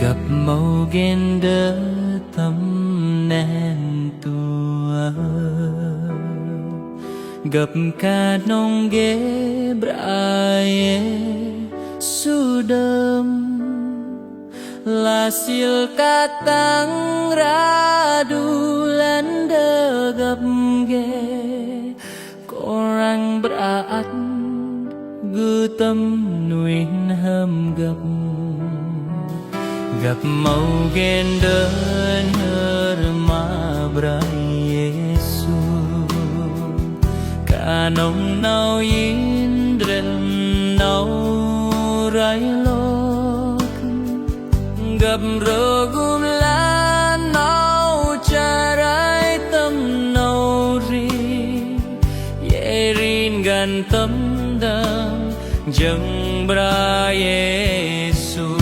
gặp màu ghen đỡ tâm nén tua gặp ca nông ghé brae sudem la sil katang radulan de gặp ghé korang berat gu tâm nuin hâm gặp màu ghen đơn hơ ma brai Yesu cả nông nau in dren nau rai lok gặp rogum la nau charai tâm nau ri yerin gan tâm dang jeng bra Yesu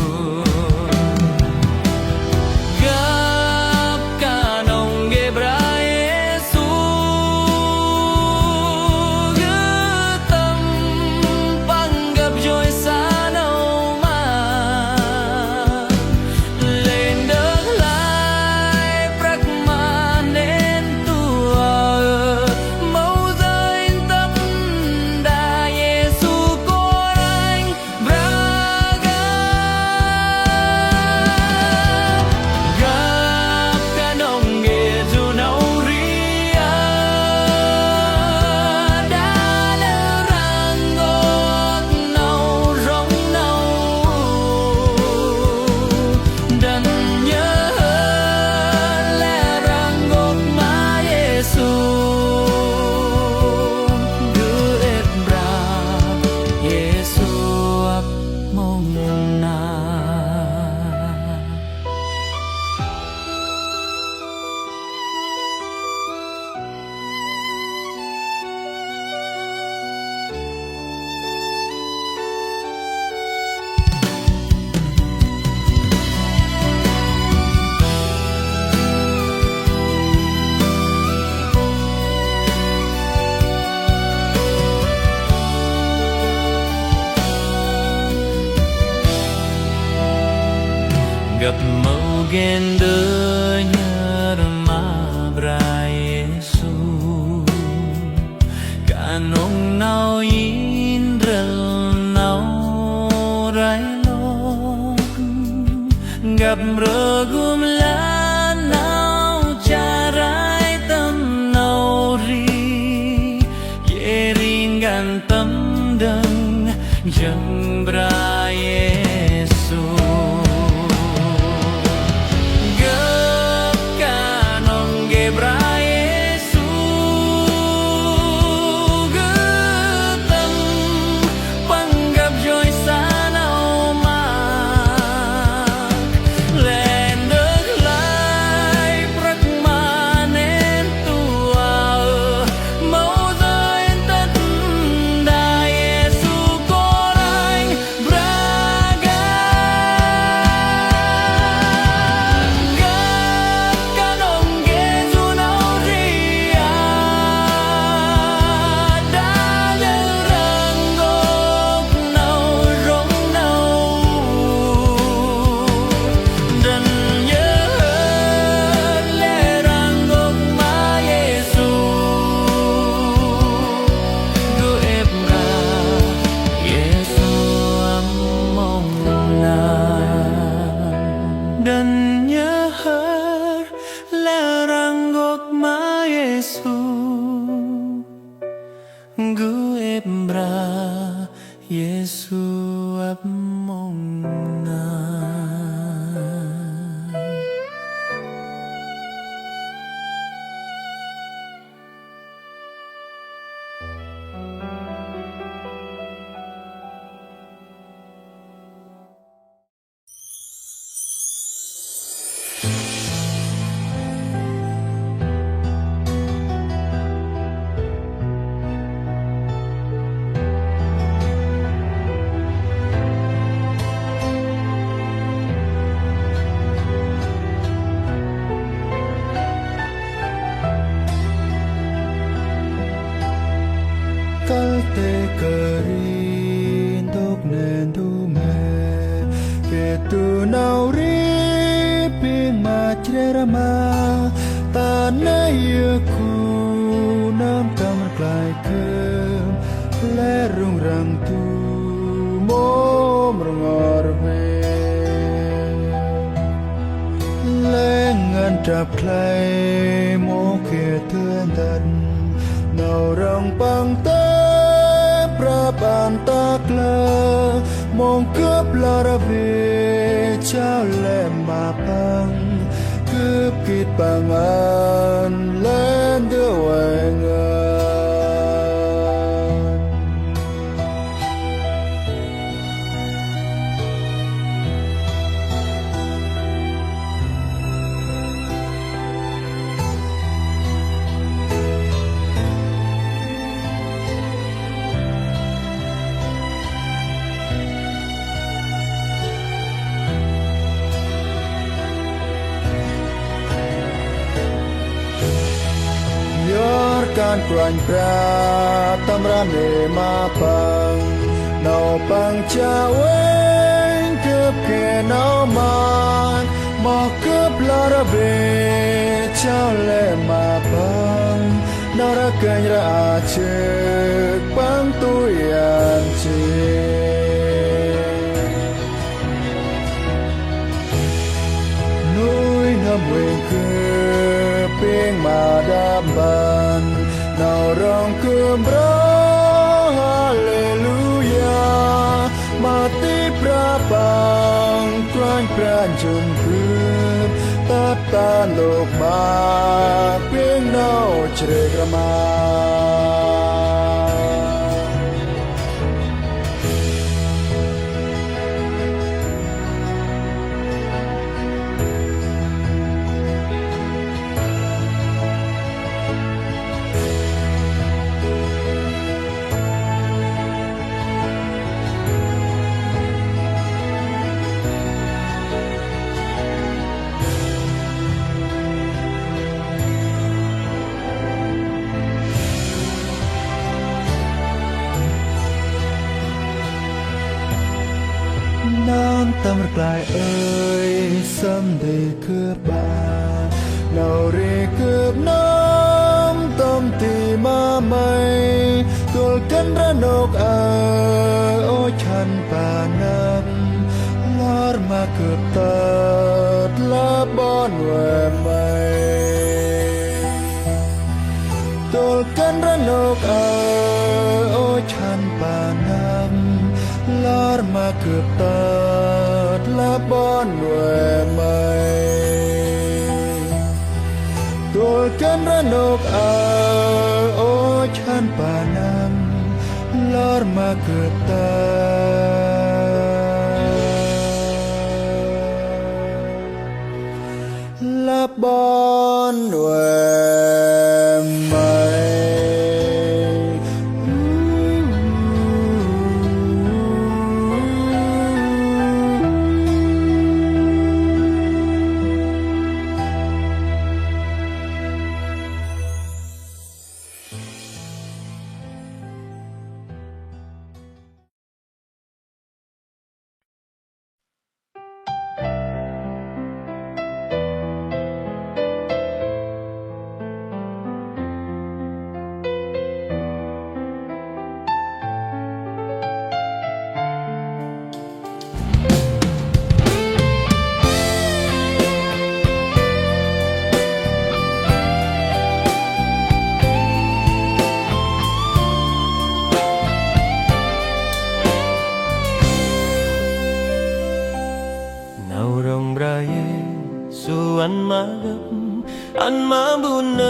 gặp màu ghen đỡ nhớ ma brai Yesu cả nông nau in rel nau rai lok gặp rogum la nau charai tâm nau ri yerin gan tâm dang jeng brai Yesu dan nyahar larang ma Yesu gue bra Yesu amongna kalte kerin dok nendu me ketu nauri pieng ma chera ma ta na yêu ku nam tam klai ke le rung rang tu mo mrngor ve le ngan trap klai mo ke thươn thân nào rong băng ta pra ban ta kla mong cướp la ra về trao lệ mà băng cướp kịt bằng an lên đưa hoài ngànการกลั่นปราบตำราเนมาปังนอปังจะเว้งเกือบแค่นอมันมอเกือบลาระเบเจ้าเล่มาปังนอระเกินระอาเชิกปังตุยานเจนุยน้ำเวงคือเปียงมาดามบันnào rong cơm bro hallelujah mà ti pra bang quanh pran chun khum tát tan lục ma pieng nau chre gramaน้ำตำกลายเอ่ยซ้ำได้เกือบบาเนาเรเกือบน้ำต้มตีมาใหม่ตัวกันระนกโอ้ฉันป่าน้ำลอดมาเกือบตัดลาบอนแหวใหม่ตัวกันระนกโอ้ฉันป่าน้ำลอดมาเกือบตัดละบอนแหวใหม่ตัวกันระนกโอ้ฉันป่านำลอดมาเกือบตัดละบอนแหวใหม่อันมาบุญน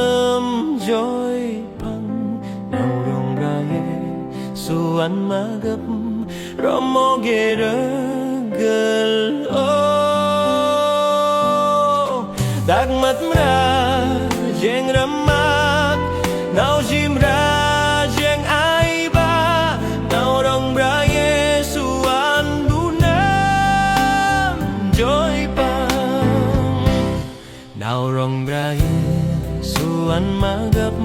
ำจอยพังเนาดงไรสุวรรณมากับรอมเกเรเกลโอดักมัดมราเจงรำมัดเนาจิมราเจงไอบาเนาดงไรสุวรรณบุญนำจอยพังเนาดงไรอันมากับ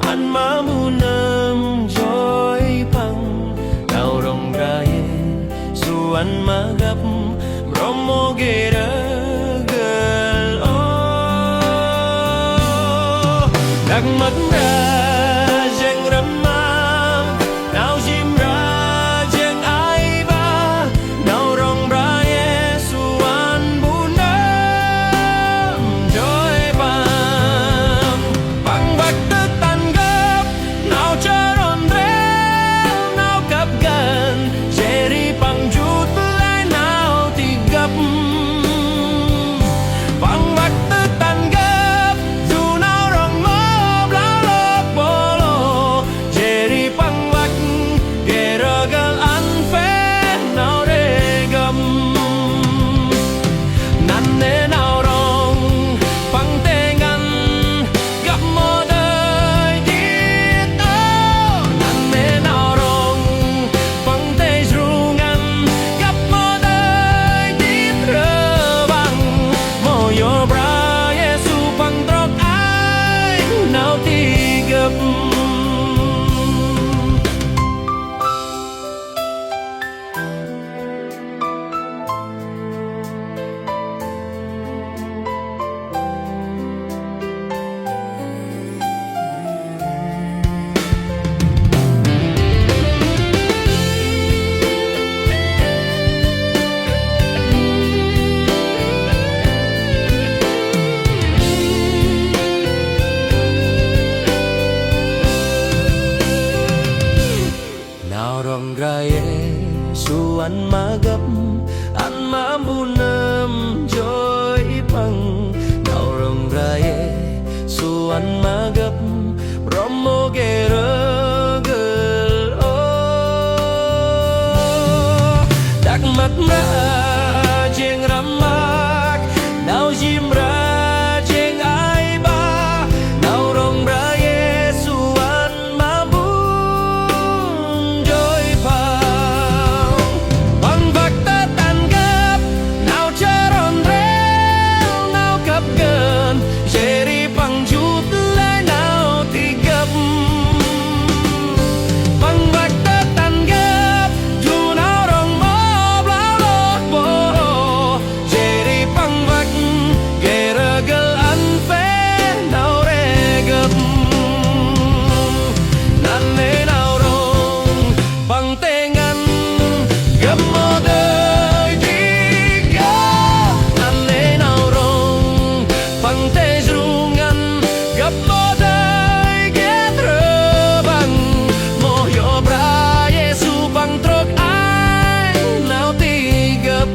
อันมาบุญนำจอยพังเรารองไรสู่อันมากับรอมโมเกเรเก Đắc mất ra riêng rắm mang nào chim ra riêng ai ba nào rong ra Yesu an buồn nắm trôi bằng bằng vật tư tan gấp nào chờ đón rêu nào cập gần dễ đi bằng chút lại nào thì gấp bằng vật tư tan gấp dù nào rong mơ lá lốc bồ lô dễ đi bằng vật kể ra gần ăn phép nào để gầm năn nê nào rong bằng tê ngăn gặp mơ đời đi tao năn nê nào rong bằng tê ru ngăn gặp mơ đời đi trơ bằng mô yo bra Yesu bằng trọc ai nào thì gặp nào rong ra Yesu ăn má gấp ăn má buồn nâm trôi bằng nào rong ra Yesu ăn má gấp romo gero gel đắc mất ra chieng ramak nào chim ra chieng ai ba nào rong ra Yesu ăn má buồn trôi vào bằng vật ta tan gấp nào chờ đón rêu nào cập gần dễ đi bằng chút lại nào thì gấp bằng vật ta tan gấp dù nào rong mơ lá lót bồ dễ đi bằng vật ghê ra gel ăn phép nào để gấp năn nê nào rong bằng tê ngăn gặp mơ đời đi gấp năn nê nào rong bằng tê ru ngăn gặp mơ đời ghé trơ bằng mô yo bra Yesu bằng trọc ai nào thì gặp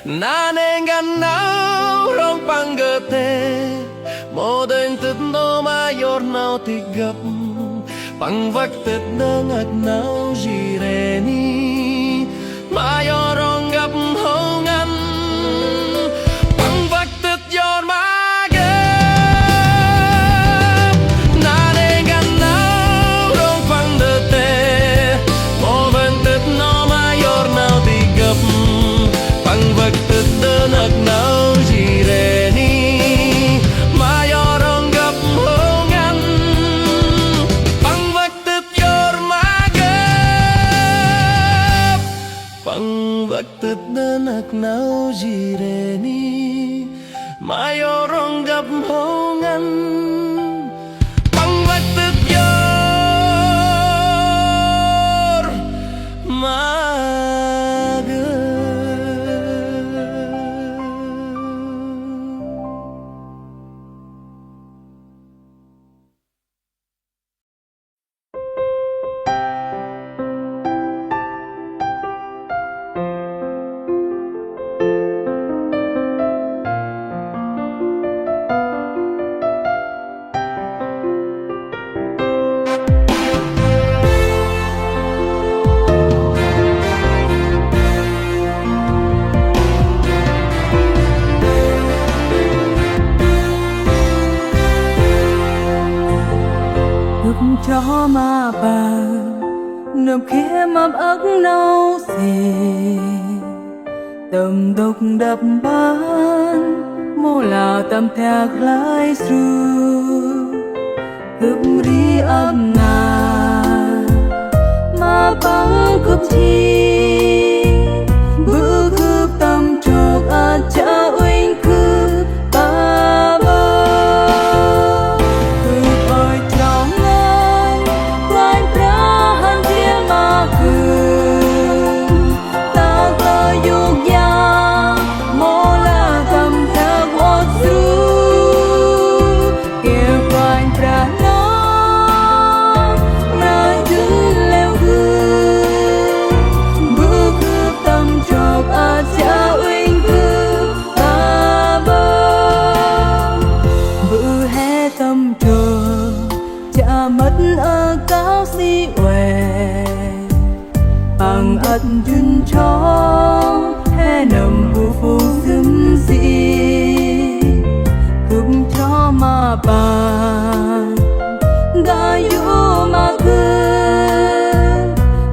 na nên gan nào rong bằng gợt tê mô đơn tức nô ma yor nào thì gặp bằng vật tức đơn ạc nào gì rê ni ma yor rong gặp hô ngăn bằng vật tức yor ma gấp na nên gan nào rong bằng gợt tê mô đơn tức nô ma yor nào thì gặp bằng vật tức đơn ạc nào gì rê ni ma yor rong gặp hô ngăn bằng vật tức yor ma gấp bằng vật tức đơn ạc nào gì rê ni ma yor rong gặp hô ngăn bằng vật tức yor ma gấp cho ma bàn nộp khẽ mập ức nâu xề tâm độc đập bán mô là tâm thạc lai su cướp ri âm na ma băng cướp chi bữa cướp tâm trọc cha uinh cướp ta chun chó he nằm phù phù xứng xì cướp cho mà bàn ga yu mà cứ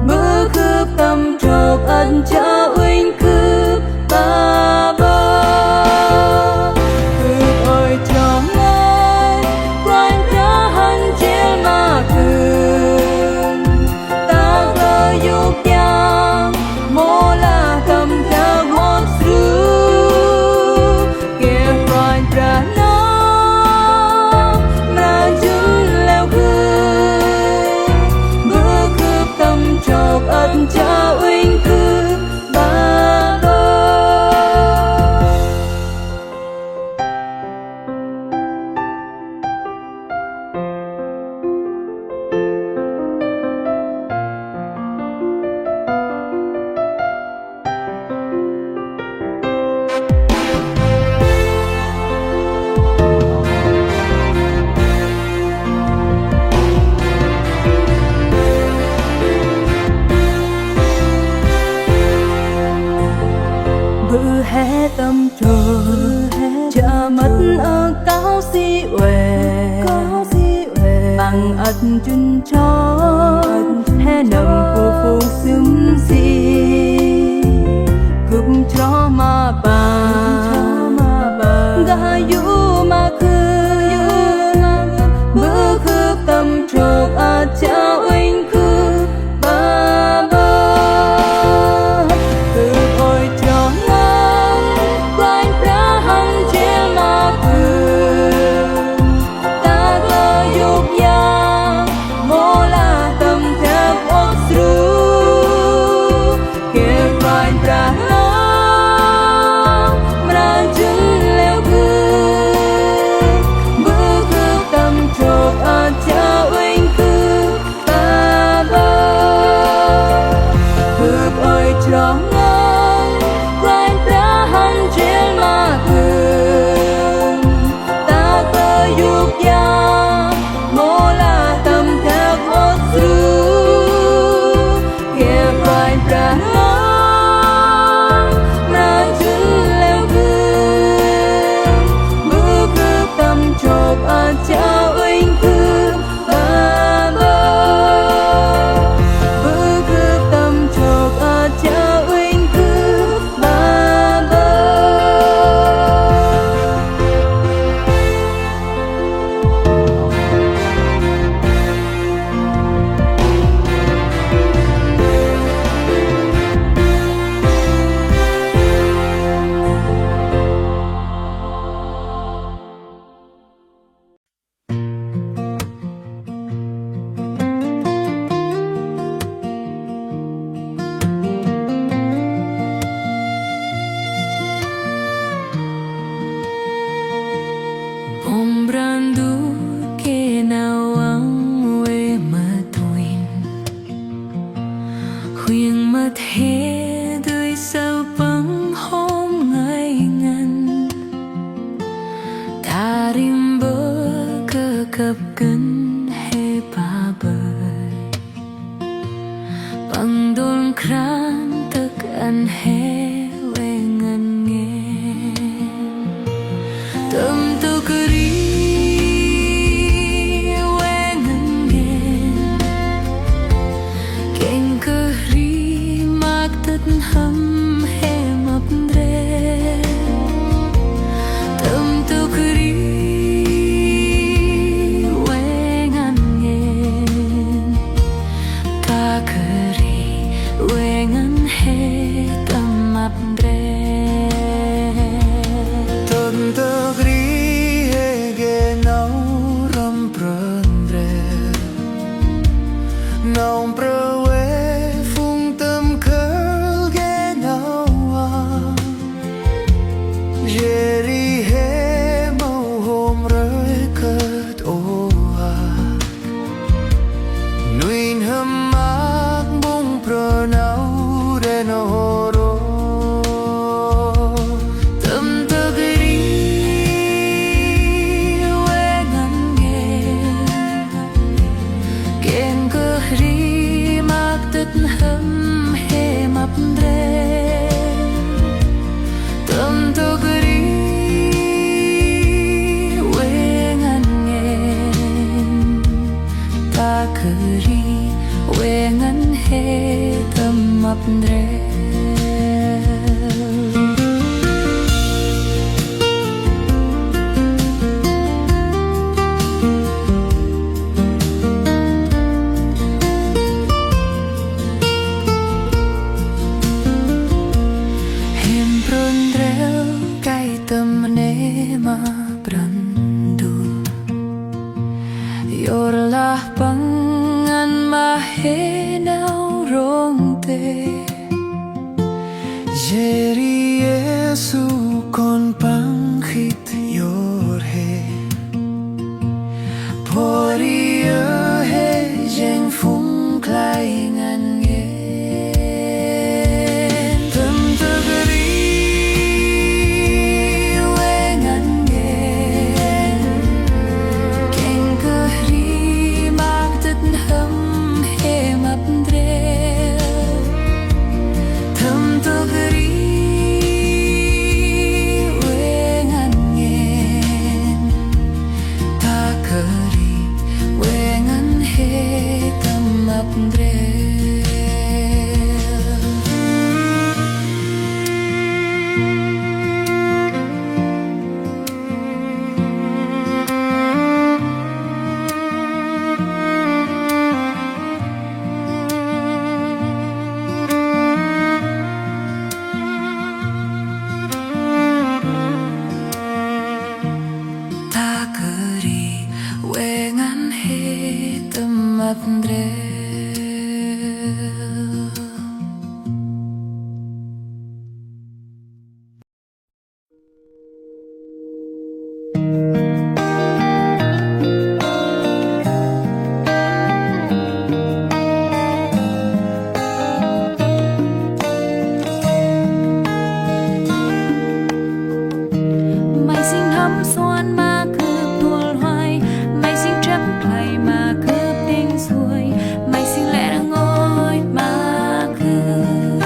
bữa cướp tâm trọc ân cha uyên cướp ba ba cướp ơi cho ngay quan ra hành trên mà cướp ta cơ dục giang mô là cầm theo một sứ kẻ quan ra nó mà chun leo cướp bữa cướp tâm trọc ân cha uyên cướp ba ba bữa hè tâm trời chợ mất ở cao si uể bằng ân chun chó hè nằm phù phù xứng xì cướp cho mà bàn ga yu mà cứ bữa cướp tâm trọc à cha uyên cướp ba ba cướp ôi cho ngang quanh ra hành trên mà cướp ta cơ dục giang mô là tâm theo ốc sứ kẻ quanh ra nó mà chun leo cướp bữa cướp tâm trọc à cha uyên cướp ba ba cướp ơi cho ngang quanh ra hành trên mà cướp ta cơ dục giang mô là tâm theo ốc sứ kẻ quanh ra nó mà chun leo cướp bữa cướp tâm trọc à cha uyên cướp ba ba bữa cướp tâm trọc à cha uyên cướp ba ba Ombrando que nawang we matuin Huyang mathe đôi sao bằng hôm ngày ngăn Ta rim bơ cơ cập cân he ba bơi Bằng đôn kran tức ăn he we ngăn nghe Tâm tu kri we ngăn nghe Keng kri mak tất hâm he mập re Tâm tu kri we ngăn nghe Ta kri we ngăn he tâm mập re Tante gri ge nau ram prendre Nau prawe phung tâm khơ ge Jadi Yesu kon pangkhit yorhe Poria he jeng phung klai ngan nghe Tâm tư gri we ngan nghe Keng gri mag tất hâm he mập drel Tâm tư gri we ngan nghe Ta gri we ngan he tâm mập drel Ta gri we ngan he tâm mập drel Mày xin thấm xoan mà cướp tuột hoài Mày xin chấp clay mà cướp đinh xuôi Mày xin lẽ đang ngồi mà cướp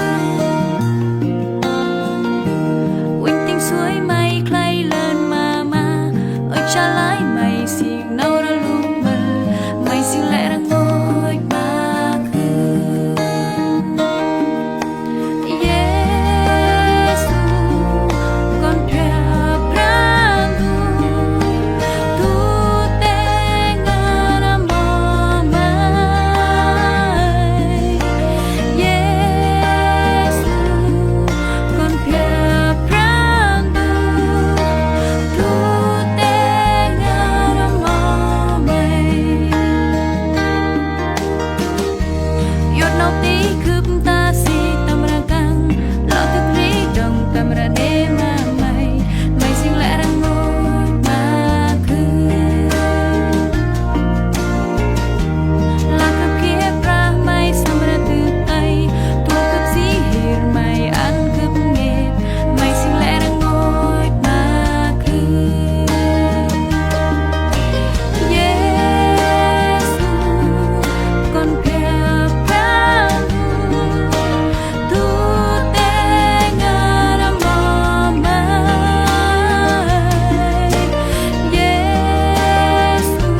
Quỳnh tình suối mày clay lên mà Ơi cha lái mày xin nâu ra lúc mình Mày xin lẽ đang ngồi mà cướp Giêsu con phép ra tu te ngara mò mai Giêsu con phép ra tu te ngara mò mai Yot nau tí cướp ta si tâm ra căng Lo thức rí đồng tâm ra đê mà mày Mày xin lẽ đang ngồi mà cướp Là cướp kia ra mày xăm ra từ tay Tua cướp dí hiền mày ăn cướp nghề Mày xin lẽ đang ngồi mà cướp Giêsu con phép ra tu te ngara mò mai Giêsu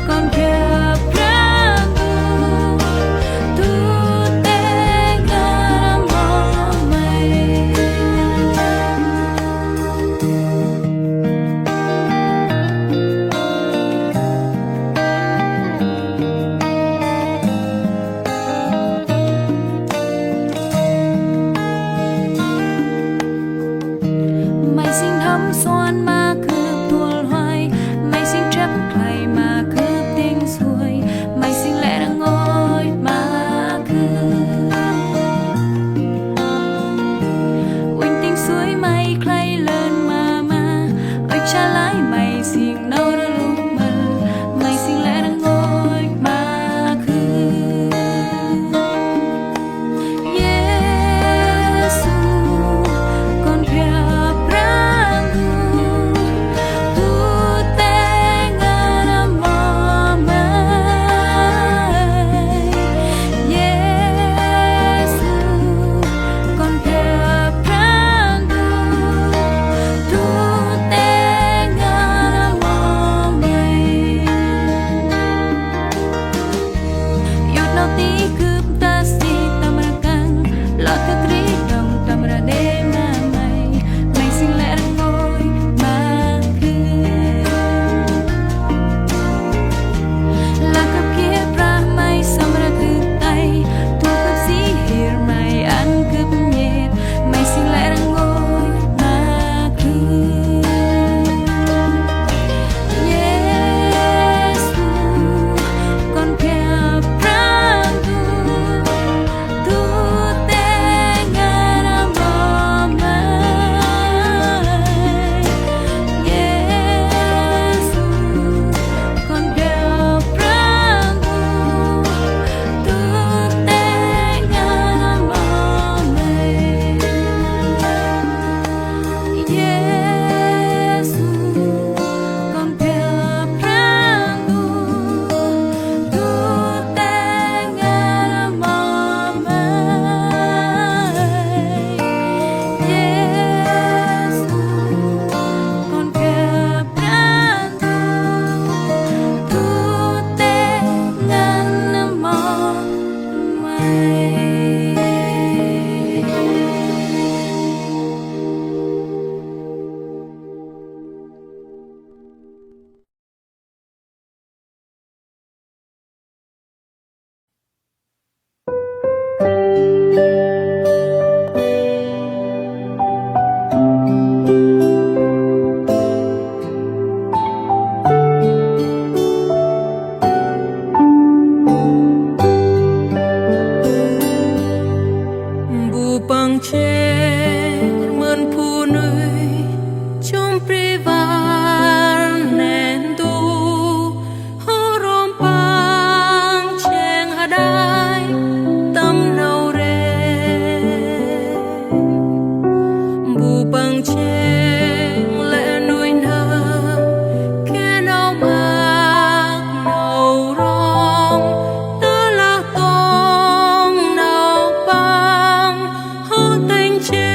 con phép ra tu te ngara mò mai Mày xin thấm xoan mà cướp tuột hoài Mày xin chấp clay mà cướp đinh xuôi Mày xin lẽ đang ngồi mà cướp Quỳnh tình suối mày clay lên mà Ơi cha lái mày xin nâu ra lúc mình Mày xin lẽ đang ngồi mà cướp Giêsu con phép ra tu te ngara mò mai Giêsu con phép ra tu te ngara mò bằng che mơn phu nơi trong privan nén tu hô rom bằng cheng hadai tâm nâu re bu bằng cheng lệ nuôi nơ khe nâu mạc nâu rong tơ la tông nâu bằng hô tình cheng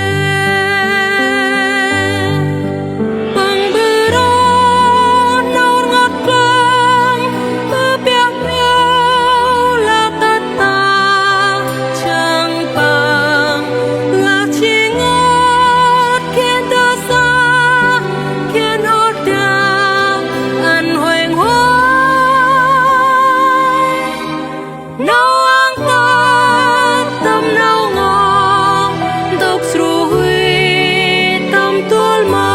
bằng bờ đó nâu ngọt clang bờ biếc miêu là tất ta chẳng bằng là chỉ ngọt khiến ta xa khiến hốt đau ăn hoành hoài nâu ăn ta tâm nâu ngon độc rồi tâm tuôn mà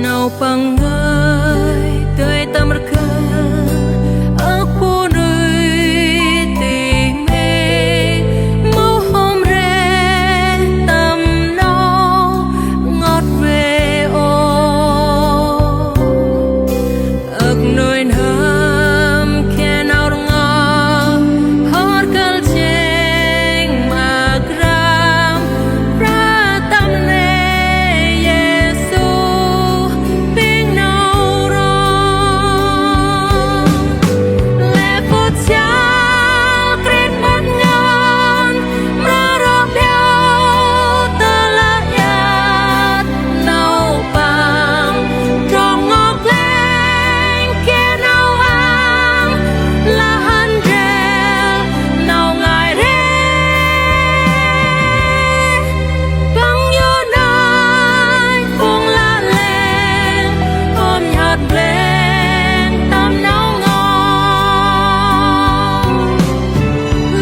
nào bằng người tươi tâm cơ ở khu nơi tình mê màu hôm rê tâm nâu ngọt về ô ức nơi hâm khe nào ngọt hót cơn chênh mà gram ra tâm nê Giêsu tiếng nâu rong lệ phút cha kret mất ngon mà rộp đeo tơ la yat nâu bằng trong ngọc lên kia nâu ang là hân rèo nâu ngài rê bằng yêu nai phung la lên ôm nhạt lên tâm nâu ngon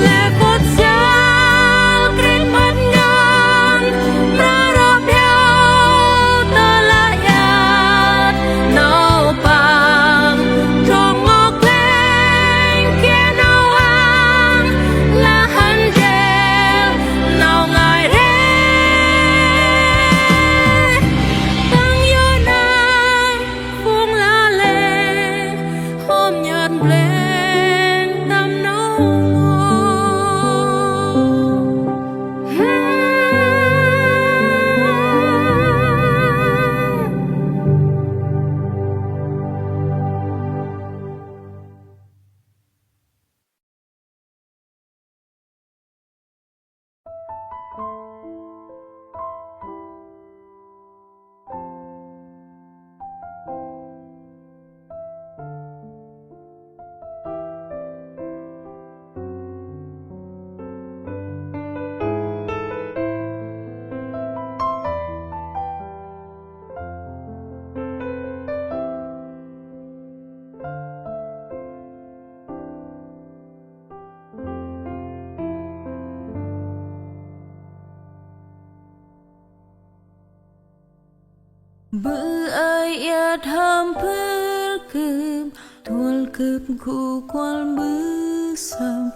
lệ phút cha kret mất ngon mà rộp đeo tơ la yat nâu bằng trong ngọc lên kia nâu ang là hân rèo nâu ngài rê bằng yêu nai phung la lên ôm nhạt lên tâm nâu ngon. Bữa ai yết ham phır cơm thuol cơm khu quan bữa sam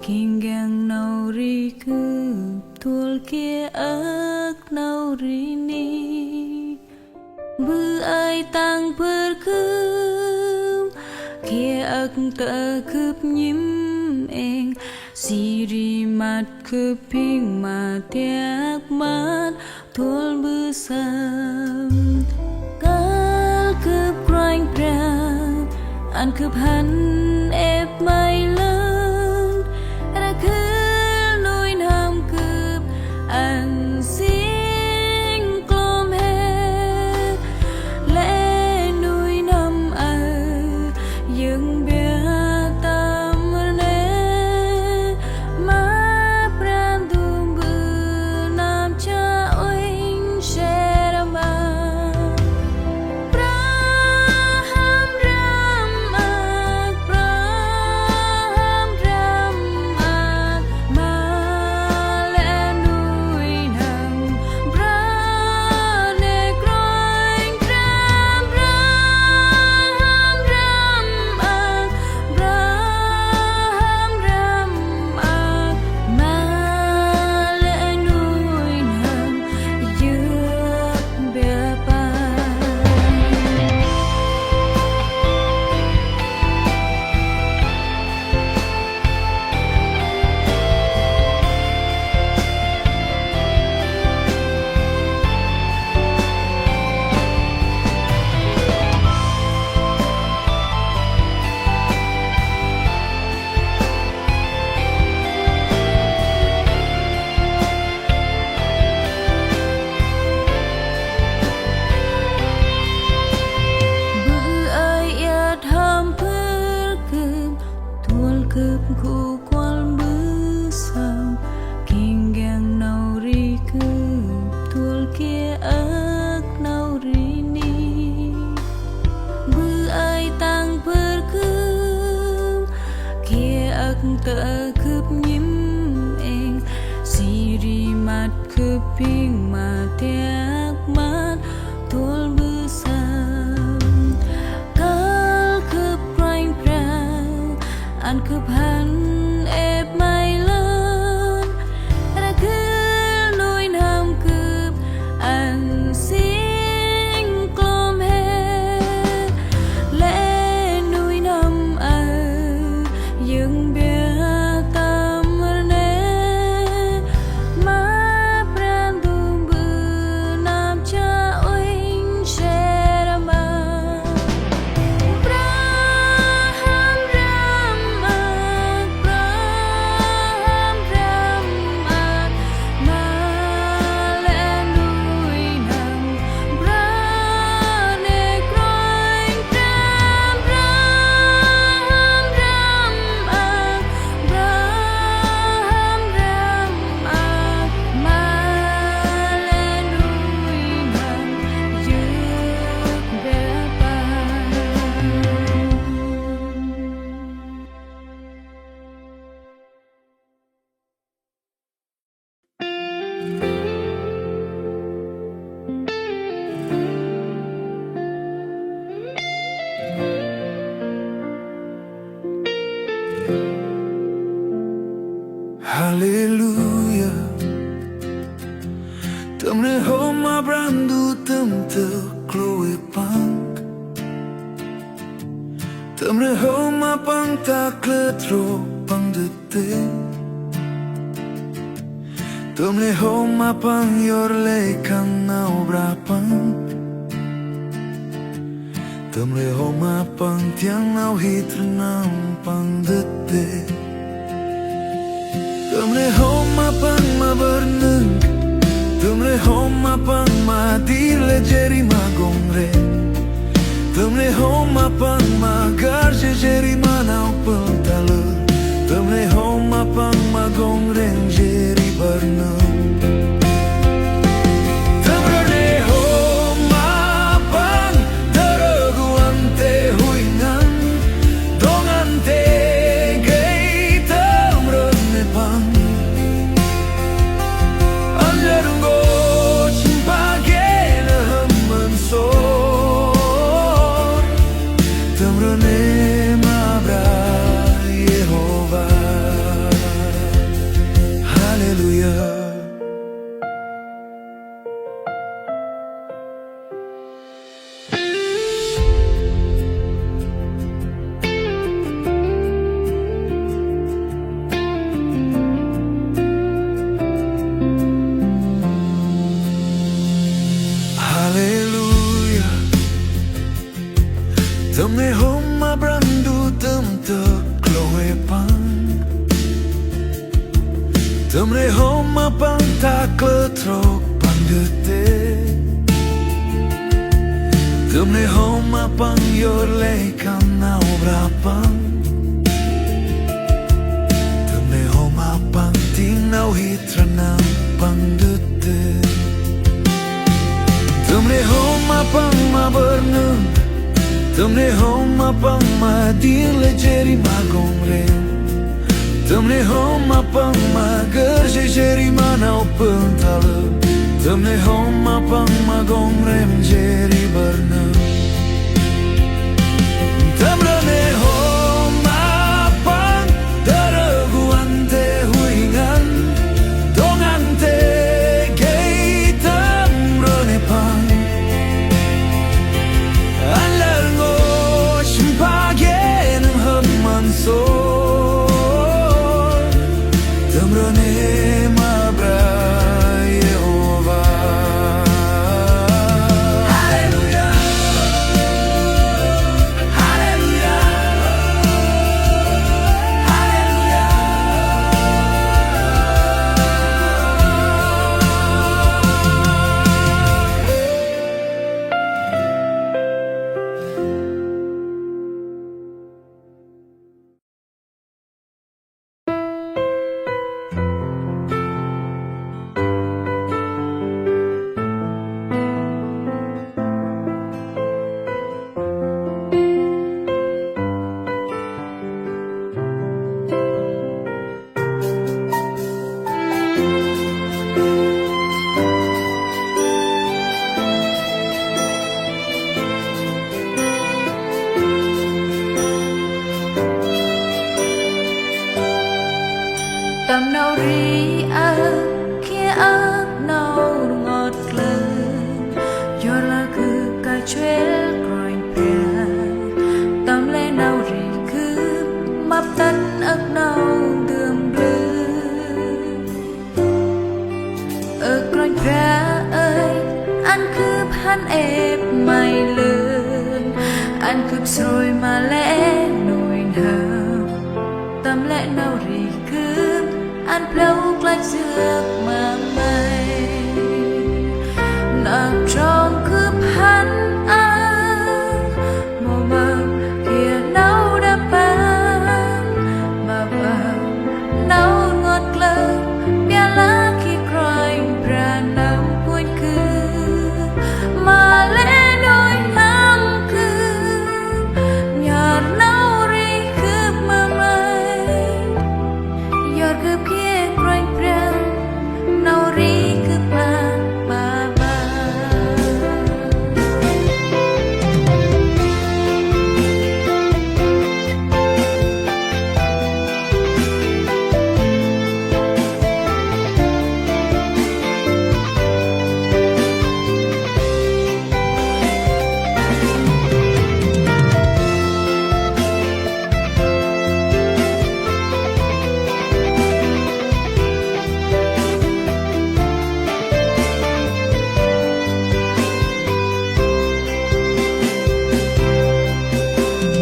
kinh gang nau ri cơm thuol kia ác nau ri ni bữa ai tăng phır cơm kia ác ta cơm nhím eng siri mat cơm ping ma tiak mat thuol bữa sam kal cơm crying brown ăn cơm hắn ép mai lớn ra khứ nuôi nam cơm ăn xin clom he lẽ nuôi nam ở dừng bia tâm cướp khu quan bứ sầm kinh gang nau ri cướp tuol kia ớt nau ri ni bư ai tăng bơ cướp kia ớt tơ cướp nhím eng siri mat cướp ping mà tiak mat tuol bứ sầm anh cướp hắn ép mày lên ra cứ nuôi nam cướp anh xin clom hết lẽ nuôi nam dừng bia tâm nè má pran tung bự nam cha oin share ma Hallelujah. Tamne homa brandu tamte kloe pang. Tamne homa pang ta kletro pang de te. Tamne homa pang yorle kan na obra pang. Tamne homa pang tiang na hitrenam pang de te. Tamle homa pang ma bernung, tamle homa pang ma dile jeri ma gongre, tamle homa pang ma garje jeri ma nau pentalur, tamle homa pang ma gongre jeri bernung. Tamne homa brandu tamte kloe pang. Tamne homa pang ta kletrok pang de te. Tamne homa pang yorle kan na obra pang. Tamne homa pang ting nau hitranam pang de te. Tamne homa pang ma bernung, tamne homa pang ma dile jeri ma gongre, tamne homa pang ma garje jeri ma nau pentale, tamne homa pang ma gongre jeri berne. Tamne homa pang daragu ante huingan, dongante gay tamrone pang. Hallelujah. tâm nâu ri ơ kia ơ nâu ngọt lơ yo là cứ cả chuel groin pia tâm lê nâu ri cứ mập tân ức nâu đường blư ở groin pia ơi anh cứ hắn ép mày lươn anh cứ rồi mà lẽ nồi hờm tâm lẽ nâu ri cứ anh lâu lại dược mà mây nằm trong cướp hắn mùa mơ kia nấu đã bán mà vào nấu ngọt lơ bia lá khi crying ra nằm quên cứ mà lẽ đôi năm cứ nhạt nấu ri cướp mà mây giọt cướp kia crying ra nấu ri cướp mà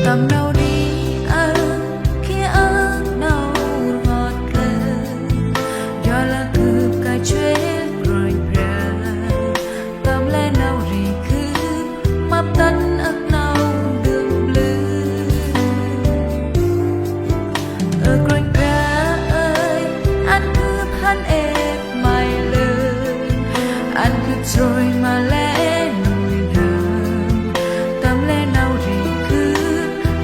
tâm nâu đi ơ kia ơ nâu ngọt lơ do là cứ cả chuế rồi ra tâm lẽ nâu ri cứ mập tân ức nâu đường blư ở quanh ra ơi anh cướp hắn ép mày lươn anh cướp rồi mà lẽ nồi hờm tâm lẽ nâu ri cứ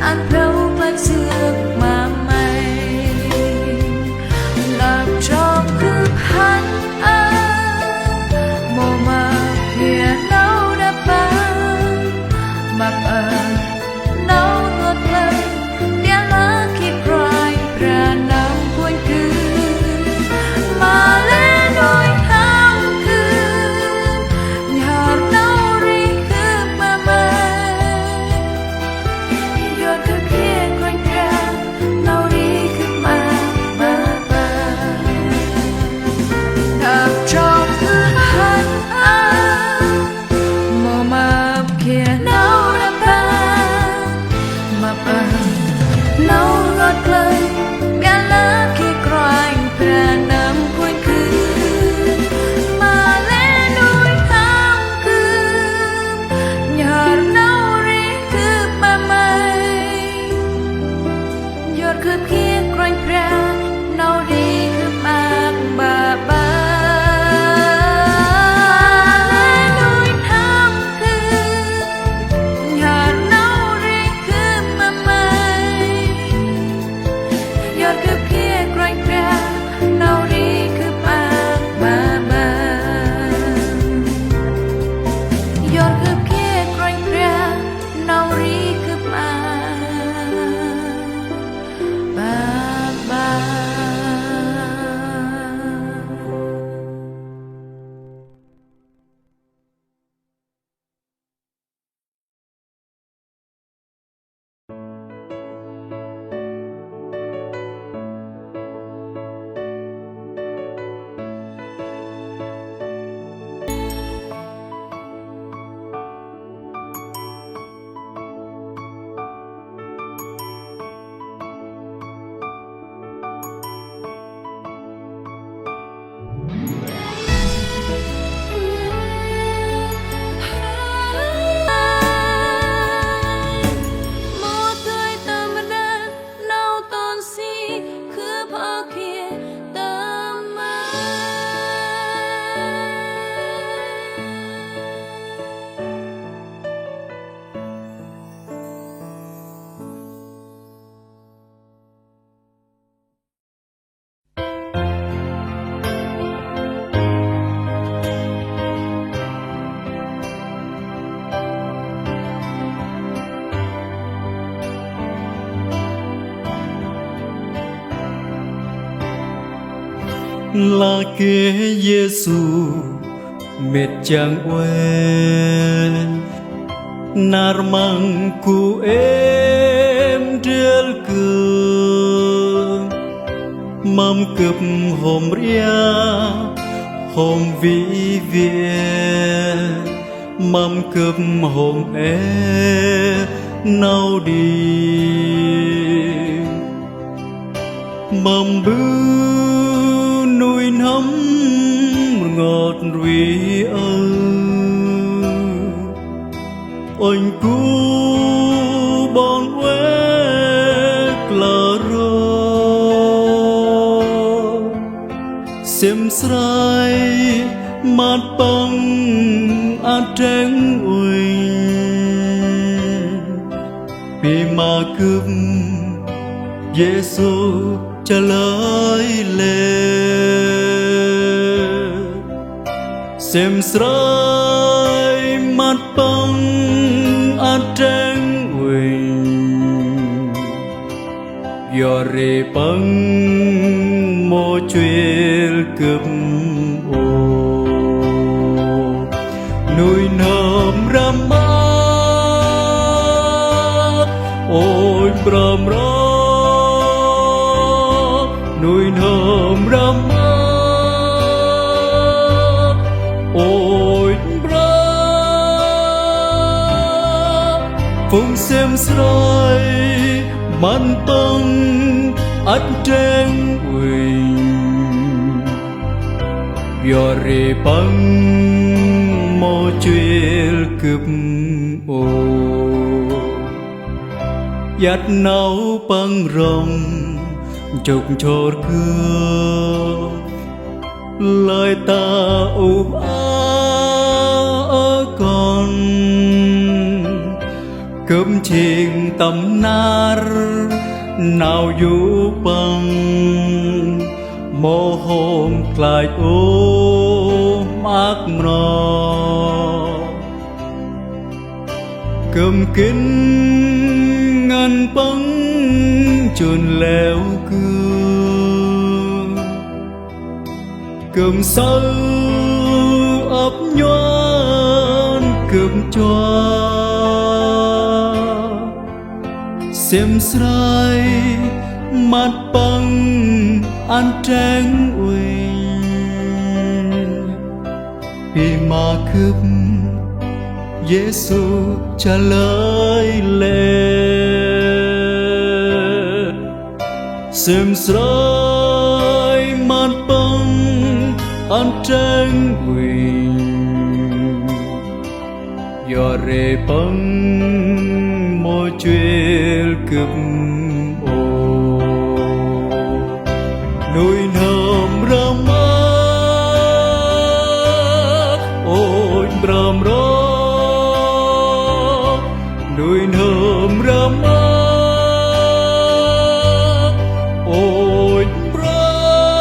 anh lâu lại dược mà mây làm trong cướp hắn mùa mà kia nấu đã bán mà nấu ngọt lơ bia lá khi cry ra nằm quên cứ mà lẽ đôi ham cứ nhạt nấu ri cứ mà mây giọt cướp kia quanh ra nâu ri cứ mà nằm trong cướp hắn mùa mập kia nấu đã bán mà nấu ngọt lơ bia lá khi crying ra nằm quên cứ mà lẽ đôi ham cứ nhạt nâu ri cứ mà mây giọt cướp kia crying ra nâu ri cứ bạc bà lẽ đôi ham cứ nhạt nâu ri cứ mà mây giọt cướp kia crying ra nâu ri cứ bạc bà giọt cướp kia crying ra nâu ri cứ bạc bà là kế Giêsu mệt chẳng quên nar mang ku em del cương mâm cướp hôm ria hôm vĩ việt mâm cướp hôm nâu đi mâm bư nuôi nấm ngọt rùi oanh cú bon quét là rô xem srai mát băng át tránh uỳnh vì mà cướp Giêsu trả lời lệ xem srai mát băng át tránh uỳnh giờ rê băng mô chuyên cướp ô nuôi nơm ra mắt ôi bram ra nuôi nơm ra mắt ôi bram phung xem soi man tông ắt trên quỳnh giờ rê băng mô chuyên cướp ô dắt nấu băng rồng chục chốt cưa lời ta úp ở con cơm chiên tầm nar nào du băng mô hôm lại ô mát mò cơm kín ngăn băng chuồn leo cương cơm sâu ấp nhoan cơm choa xem srai mát băng ăn tráng uỳnh vì mà cướp Giêsu trả lời lệ xem srai mát băng ăn tráng uỳnh giờ rê băng mô chuyên cướp ô nuôi nơm ra mắt ôi bram ra nuôi nơm ra mắt ôi bram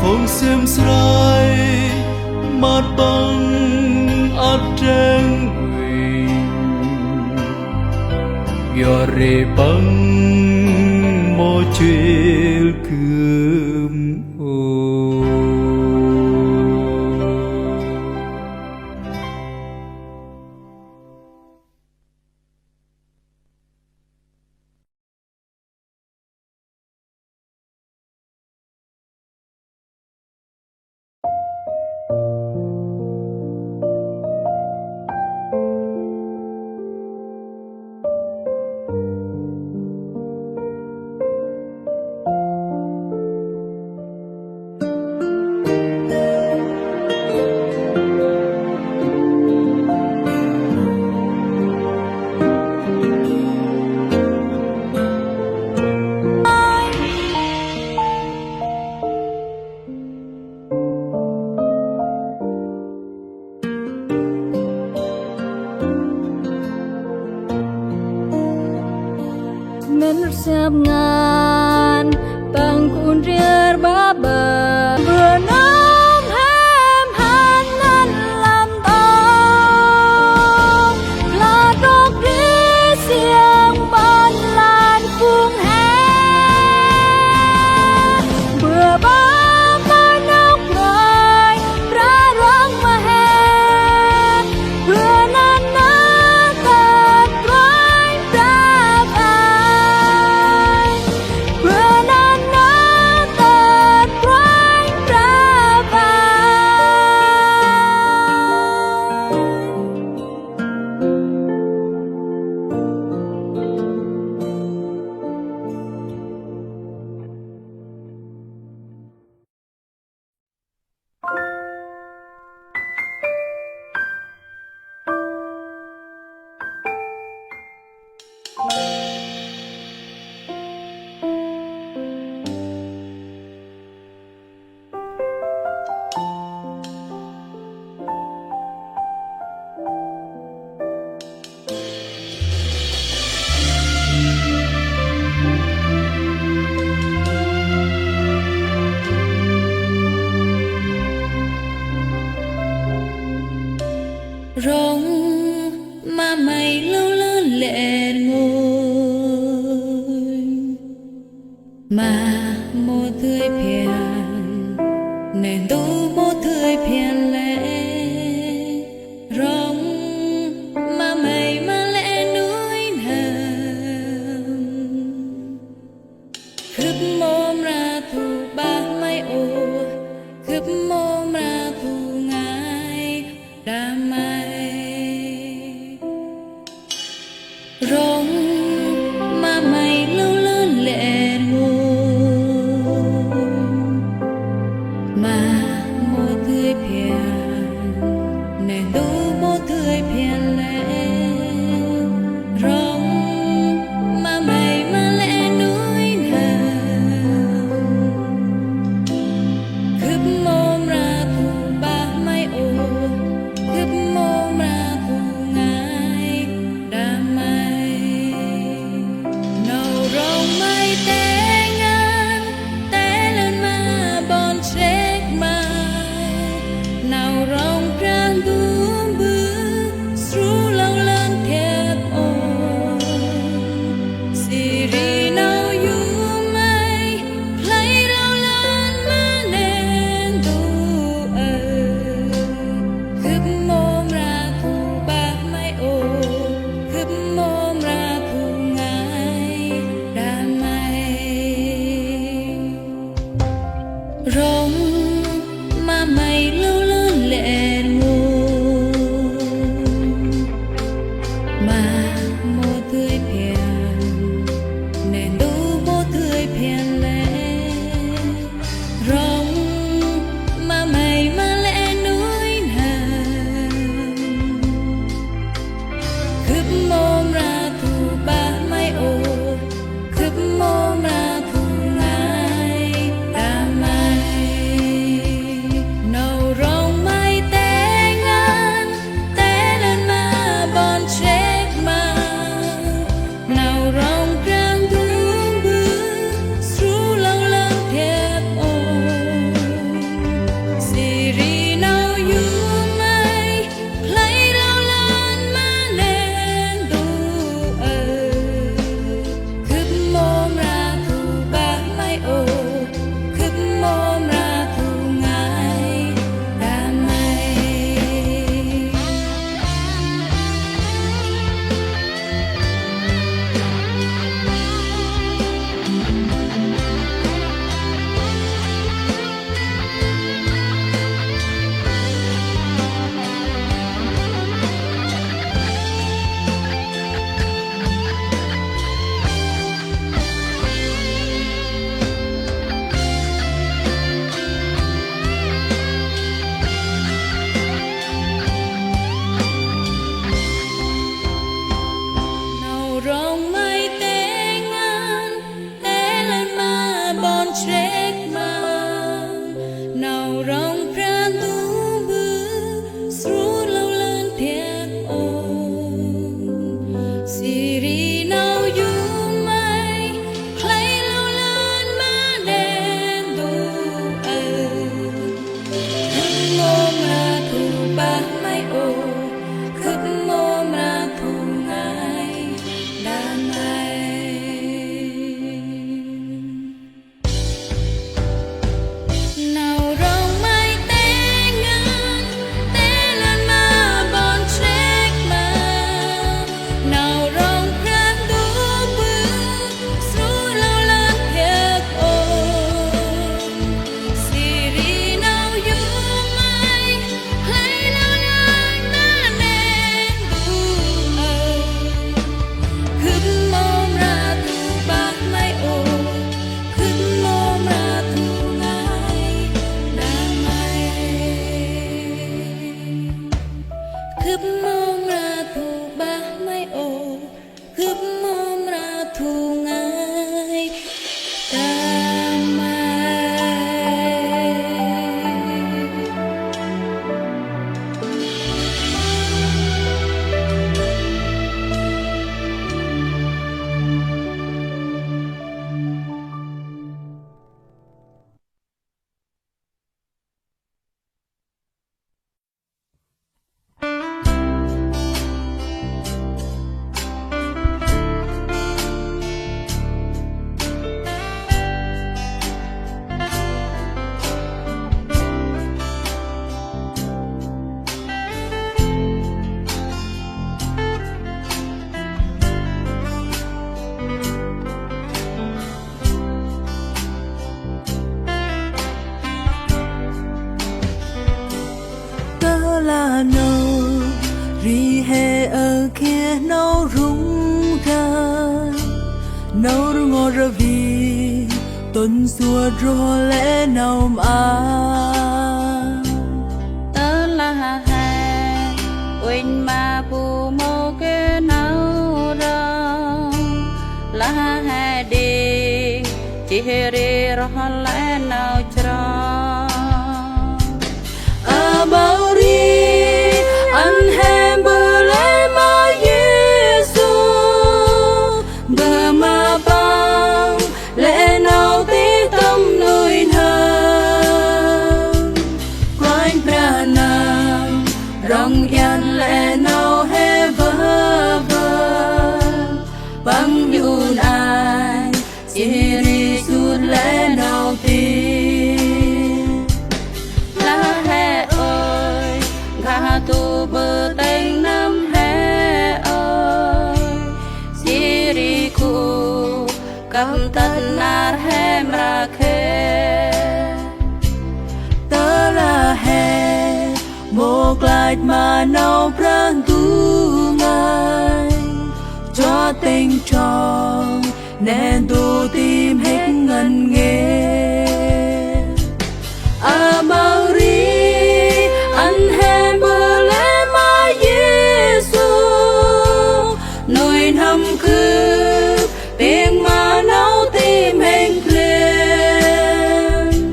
phong xem srai mát băng át tráng uỳnh giờ rê băng mô chuyên cướp ô men siap ngan bangkun rier baba benam hem hanan lam tong la dok di siang ban lan kung he mà một tươi phiền nên tu một tươi phiền lệ rong mà mày mà lẽ núi nằm khắp mồm ra thu ba mai ô khắp mồm ra thu ngài đa mai rong mà mày lâu lớn lệ ngô mà một tươi phiền nên tu một tươi phiền lệ rong mà mày mà lẽ núi nằm khắp mồm ra thu ba mai ô khắp mồm ra thu ngài đa mai nâu rong mai té ngang té lên mà bon chết mà nào rong pran đùm bư sru lâu lên thiệt ồn xì ri nào yu mai lấy lâu lên mà nên tu khắp mồm ra thu ba mai ô khắp mồm ra thu ngài đa mai rong mà mày lâu lớn lệ ngô mà một tươi phiền nên tu một tươi phiền lệ rong mà mày mà lẽ núi nằm khắp mồm ra thu ba mai ô khắp mồm ra thu ngài đa mai nâu rong mai té ngang té lên mà bon chết mà nào rong pran đùm bư sru lâu lên thiệt ồn xì ri nào yu mai lấy lâu lên mà nên tu khắp mồm ra thu ba mai ô khắp mồm ra thu ngài đa mai nào rong mai té ngang té lên mà bon chết mà nào rong pran đùm bư sru lâu lên thiệt ồn xì ri nào yu mai lấy lâu lên mà nên tu khắp mồm ra thu ba mai ô khắp mồm ra thu ngài đa mai nâu ri hè ở kia nâu rung ra nâu rung ngô ra vì tuần xua rô lẽ nâu mà tớ là hè quên mà phù mô kê nâu ra là hè đi chỉ ri rô lẽ nâu cho bao ri anh hem bờ lẽ mà Giêsu bờ mà băng lẽ nào tí tâm nuôi thơm quanh pra nam rong yan lẽ nào he vơ vơ băng nhún ai chỉ ri suốt lẽ nào tí tu bơ tênh năm hè ơi siriku cầm tân nar hem ra khe tớ là hè một lại mà nâu prang tu ngài cho tình tròn nên tu tim hết ngần nghề Amari anh hem bờ lẽ mà Giêsu nuôi năm cứ tiếng mà nấu tim hình lên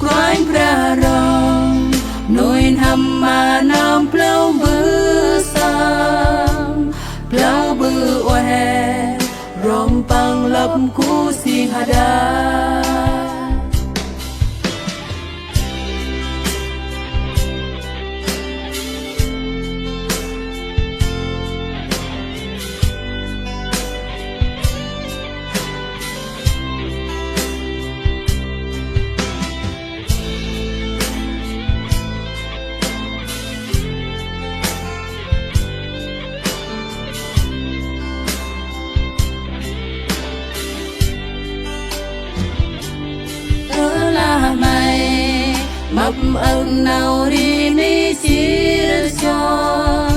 quanh pra rong nuôi năm mà nam plau bư sam plau bư oe rom pang lấp cu si hada mập ưng nào đi ni chia cho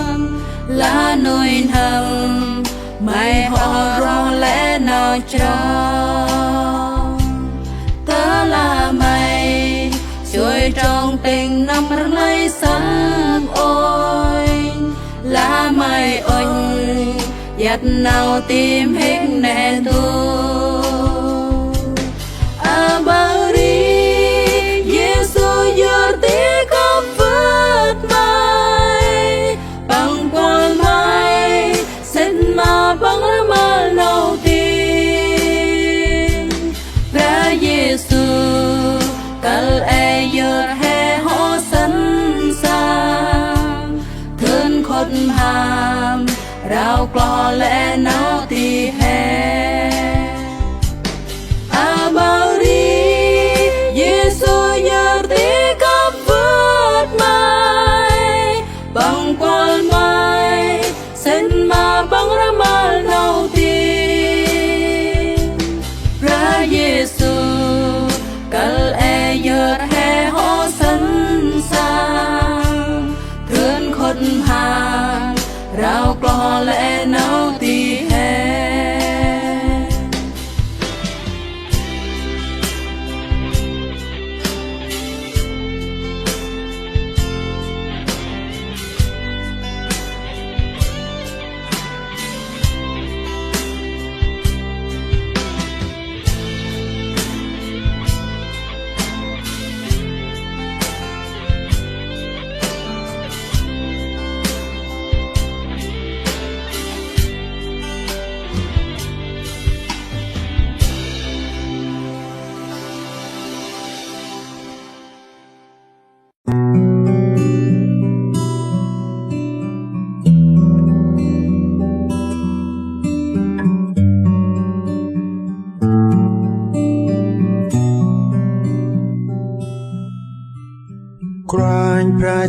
lá nồi thầm mày họ rong lẽ nào cho tớ là màyជួយtrong tình năm lấy sáng ôi lá mày ôi giặt nào tìm hết nè tu bao đi giờ tí có vượt mai bằng quan mai xin mà bằng mà đầu tiên ra Giêsu cal e giờ hè ho sẵn sàng thương khôn hàm rào clò lẽ nào thì hè bao đi Giêsu giờ tí bằng quan mai xin mà bằng ra mal đầu tiên ra Giêsu cal e giờ hè ho sẵn sàng thương khôn hàng rào clò lẽ nào thì hè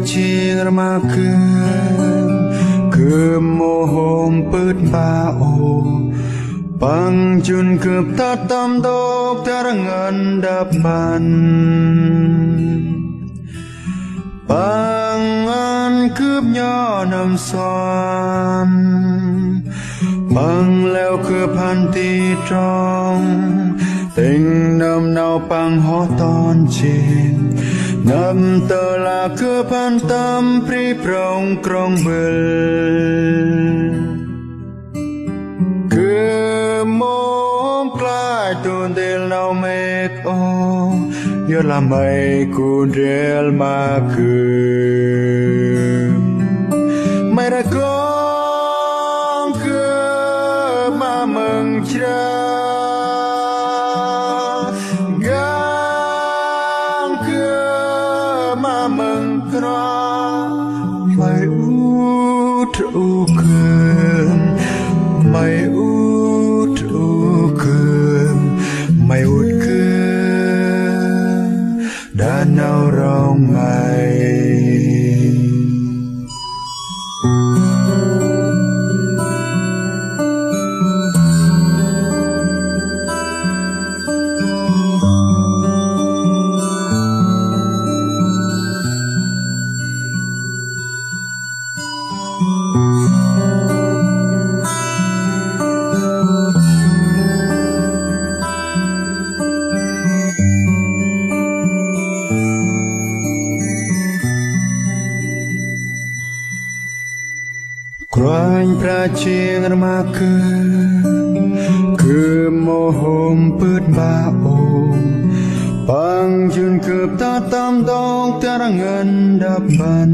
chiêng ma cứ mô hồn bớt ba ô bằng chun cướp ta tâm đốc ta ngân đập bàn bằng อันคืบย่อนำสอนบังแล้วคือพันตีตรองติงนำเนาปังหอตอนเชนนำเตลาคือพันตำปรีปรองกรองเบลคือมองกลายตัวเดลเนาเมกโอยอละไม่กูเดลมาคือไม่ได้กองคือมาเมืองชราไม่อุดอุคืนไม่อุดอุคืนไม่อุดคืนด้านเอาร้องไม่ กรานพระเชียงมาคือโมโหมปืดบาโอปังจุนคืบตาตามดองตะรังเงินดับบัน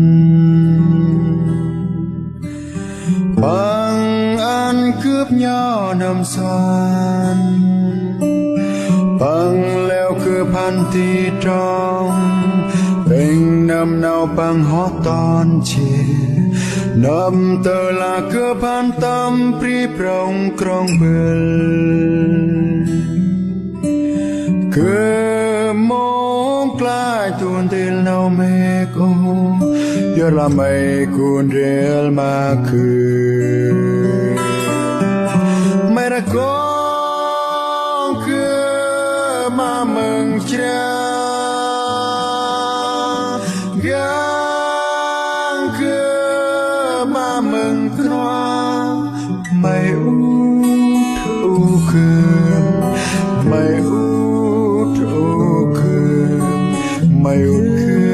ปังอันคืบย่อนำสอนปังแล้วคือพันตีตรองเป็นนำเนาปังหอตอนเชนำเตลาคือพันตำปรีปรองกรองเบลคือมองกลายตัวเดลเนาเมกโอยอละไม่กูเดลมาคือไม่ได้กองคือมาเมืองชราไม่อุดอุคืนไม่อุดอุคืนไม่อุดคื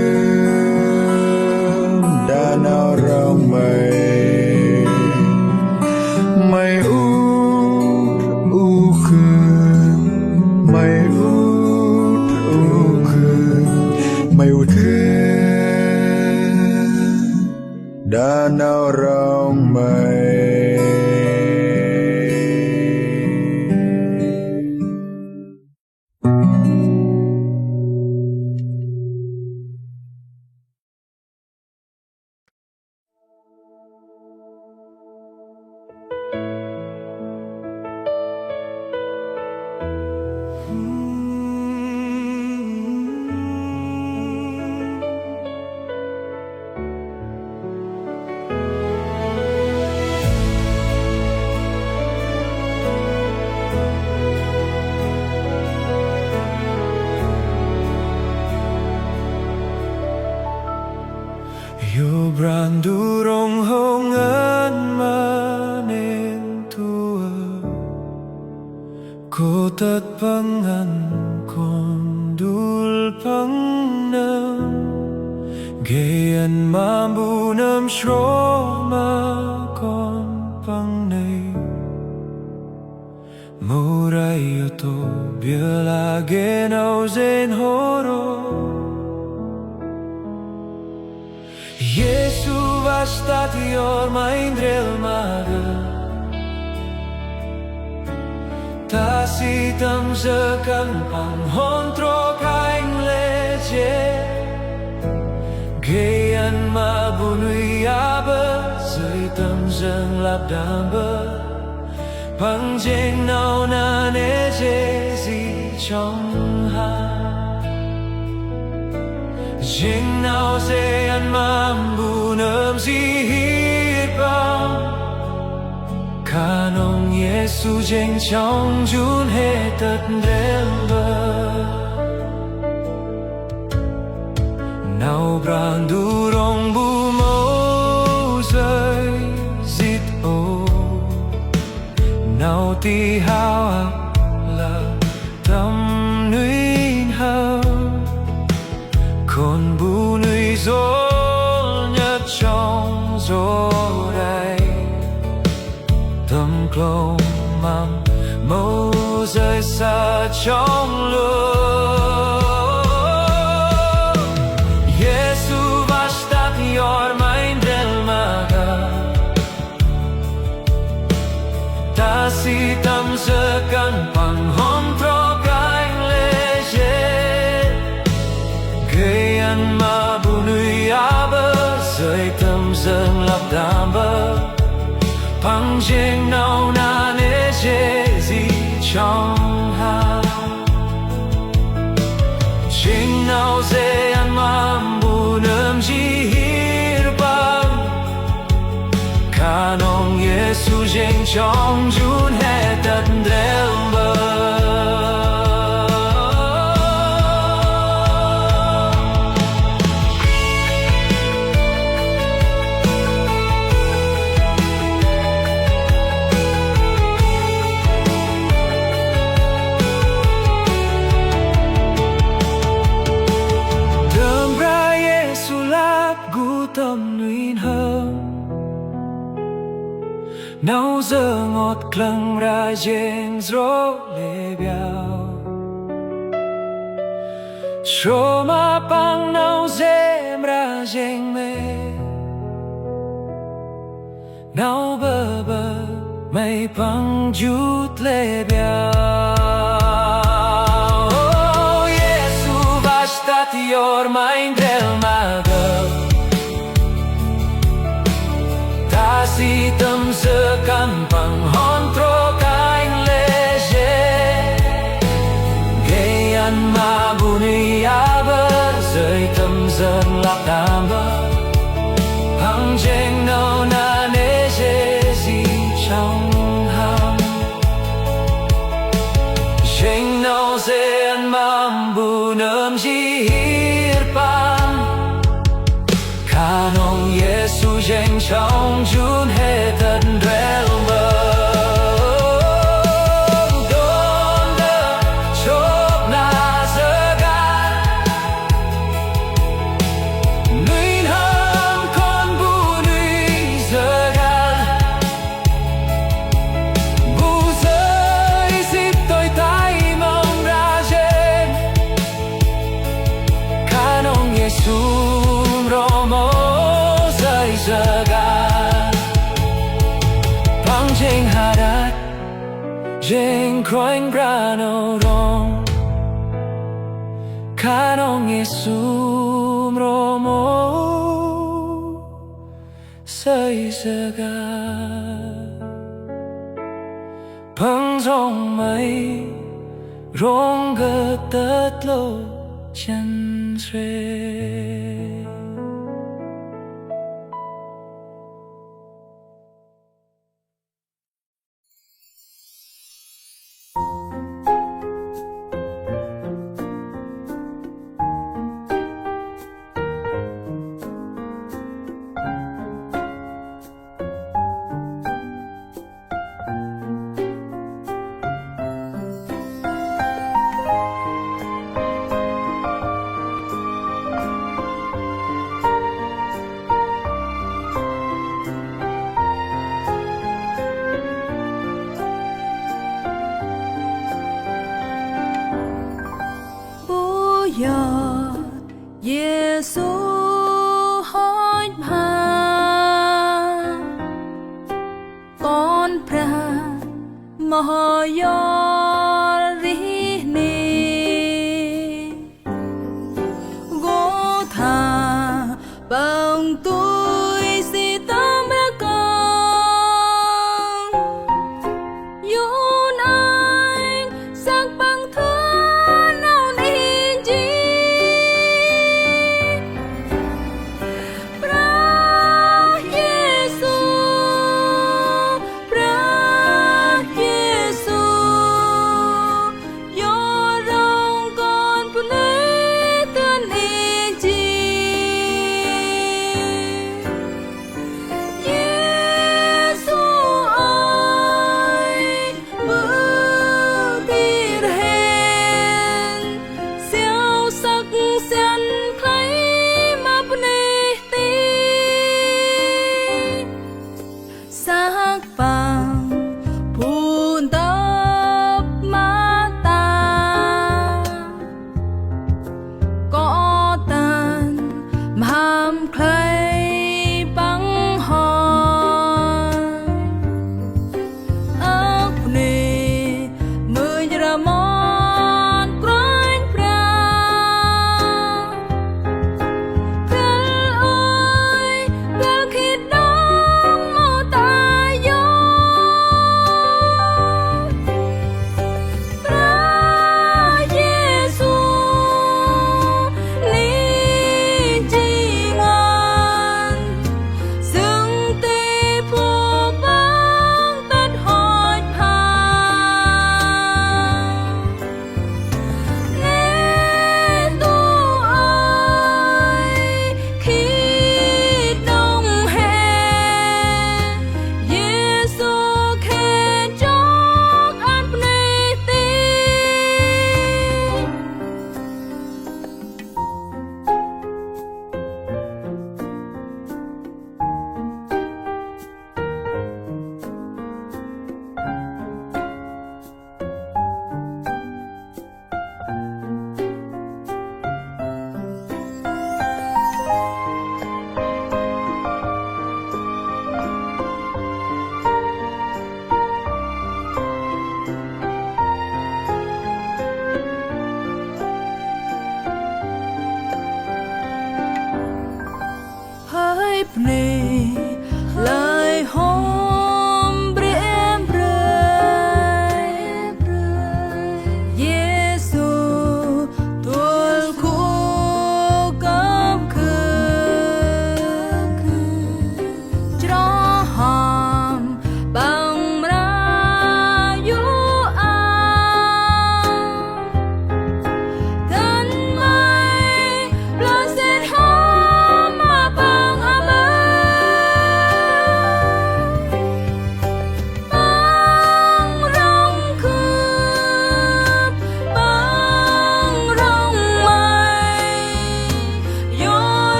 นด้านเอาเราไม่อุดอุคืนไม่อุดอุคืนไม่อุดคืนด้านเอาเราไม่ Yo brandurong hongan manentua Kotat pangan kondul pangnam Gayan mambunam shroma kon pangnay Muray to bialagen au zen horo Jesu vastat yor maindrel maga Tasitam sekan panghontro kaing leje Gayan mabunui abe Seitam zeng labdambe Pangjeng nau na neje zi chong ha Jing nau se an mambu nam si hirpang Kanong Yesu jeng chong jun he tat dremba Nau brandurong bu ti hao là tâm nuôi hao con bu nuôi gió nhất trong gió đây tâm câu mang màu rơi xa trong lửa Jesu vasta your mind del maga ta si tâm giờ căn bằng hôn pro cánh lê dê gây ăn mà bù nuôi á bơ rơi tâm dâng lặp đàm bơ bằng riêng nào na nê dê gì trong hà riêng nào dê ăn mà bù nơm gì hir bằng ca nong Jesu riêng trong jun hè tất del bơ tâm nuôi hơn nấu giờ ngọt clang ra gieng rô lê biao cho mà băng nấu dêm ra gieng mê nấu bơ bơ mây băng chút lê biao oh Jesu basta ti ormai del mago si tâm giờ căn bằng hòn tro cánh lê dê gây ăn mà bù ni á bơ rơi tâm dần lạc đàm bơ hằng chênh nâu na nê dê gì trong hầm chênh nâu dê ăn mà bù nơm gì hir pan ca nong Jesu chênh trong jun he thật rel bơ đôn đơ chốt na giờ gan nuôi hơn con bu nuôi giờ gan bu rơi dịp tôi tay mong ra trên ca nong Jesu romo rơi giờ gan băng trên hà đát trên khoanh ra nâu rong ca nong Jesu romo rơi giờ gan băng rong mây rong gật tất lộ chân xuê Giêsu hối mà con pra mò yo ri ni go tha bằng tôi si tâm ra con yun anh sắc bằng thân nào nên chi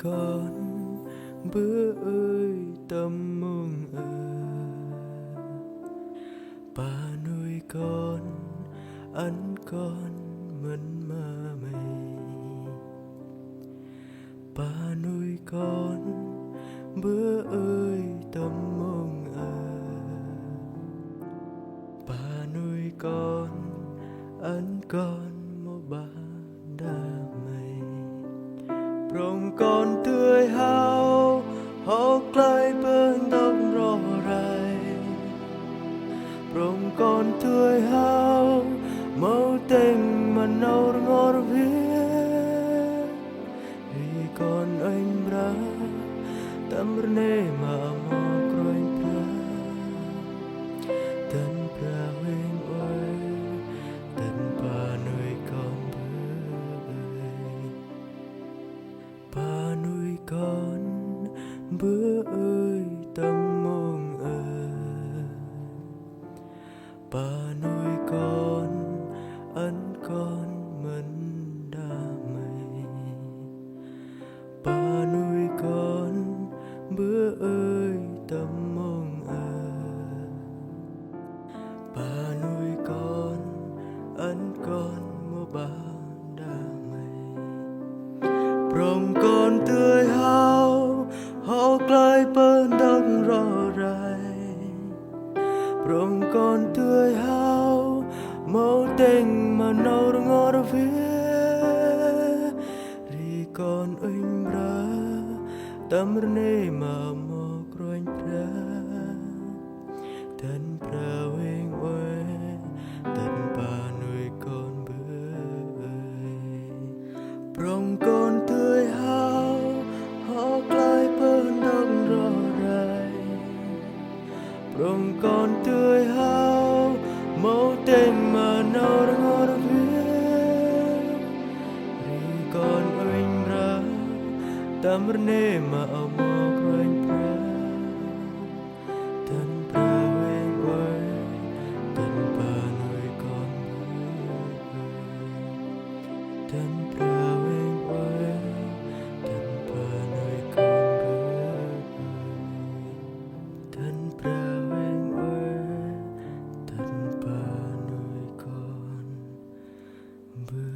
con bữa ơi tâm mong bà nuôi con ăn con mân mà mày bà nuôi con bữa ơi tâm mong bà nuôi con ăn con một bà đa mày rồng con tươi hao họ cላይ bên đông rò rai rồng con tươi hao màu tình mà nâu ngor viết vì con anh bra tâm rne mà mò croin pra tân pra wen oi tân pa nuôi con bà nuôi con bữa ơi tâm mong bà nuôi con ăn con mân đa mày bà nuôi con bữa ơi tâm mong bà nuôi con ăn con mua bà đa mày rồng con tươi hao họ cላይ bên đông rò rai rồng con tươi hao màu tình mà nâu ngor viết ri con anh bra tâm rne mà mò croin pra thân pra wing oi thân pa nuôi con bữa rồng con tươi hao họ cላይ bên đông rò rai rồng con tươi hao màu tình mà nâu ngor viết ri con anh ra tâm rne mà mò croin pra thân pra wing oi thân pa nuôi con bữa thân pra wing oi thân pa nuôi con bữa thân pra wing oi thân pa nuôi con bữa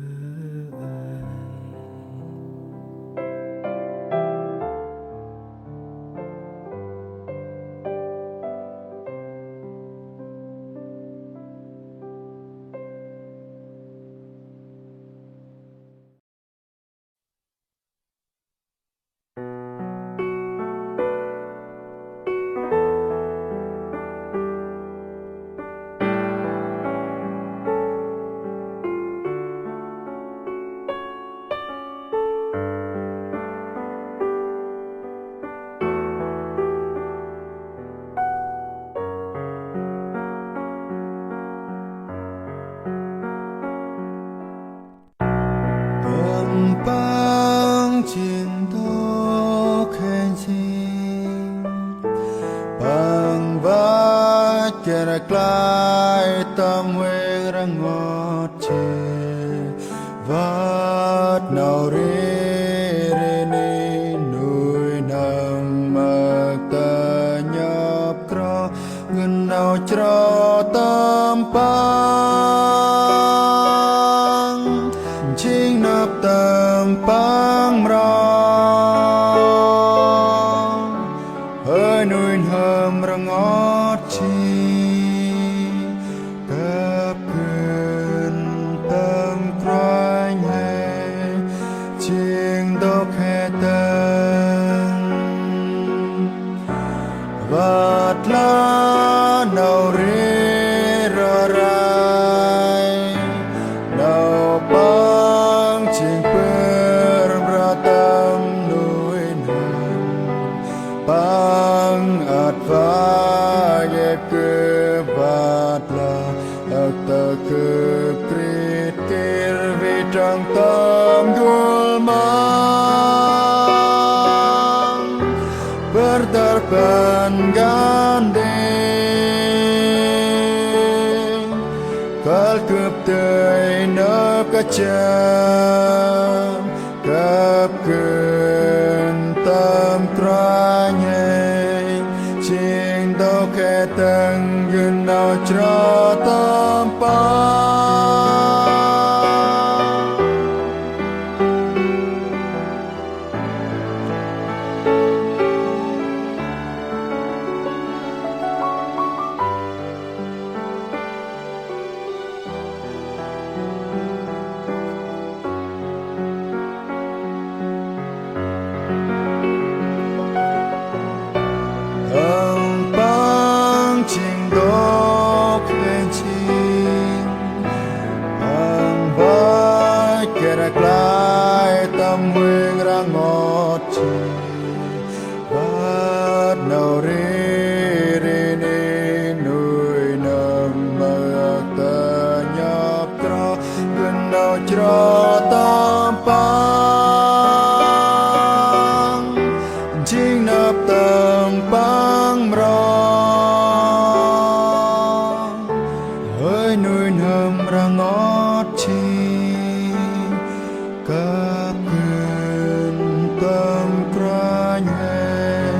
bang chiến thô khen xin bang vát kẻ đã cላይ tâm huê ra ngọt chê vát nào rê ni nuôi nang mặc ta nhập cro ngân nào cho tâm bang chính nạp tâm bang rong hơi nuôi hầm ra ngót chi cấp quyền tâm croanh hè chiêng đốc hè tân vạt lá nào rê ra rai nào bang chiêng per ra tâm nuôi nang bang at va ye ke vạt la ak ta ke krit kir vi trang tam dul mang berdarpan gandeng kal kup tơi nấp cả chân cấp cường tâm tra nhẹ chính đâu khe tăng gần nào cho tâm pa cho tâm băng chính nấp tâm băng rong hơi nuôi nầm ra ngót chi cáp gần tâm ra nhẹ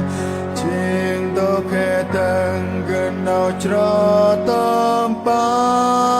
chính đó khe tăng gần nào cho tâm băng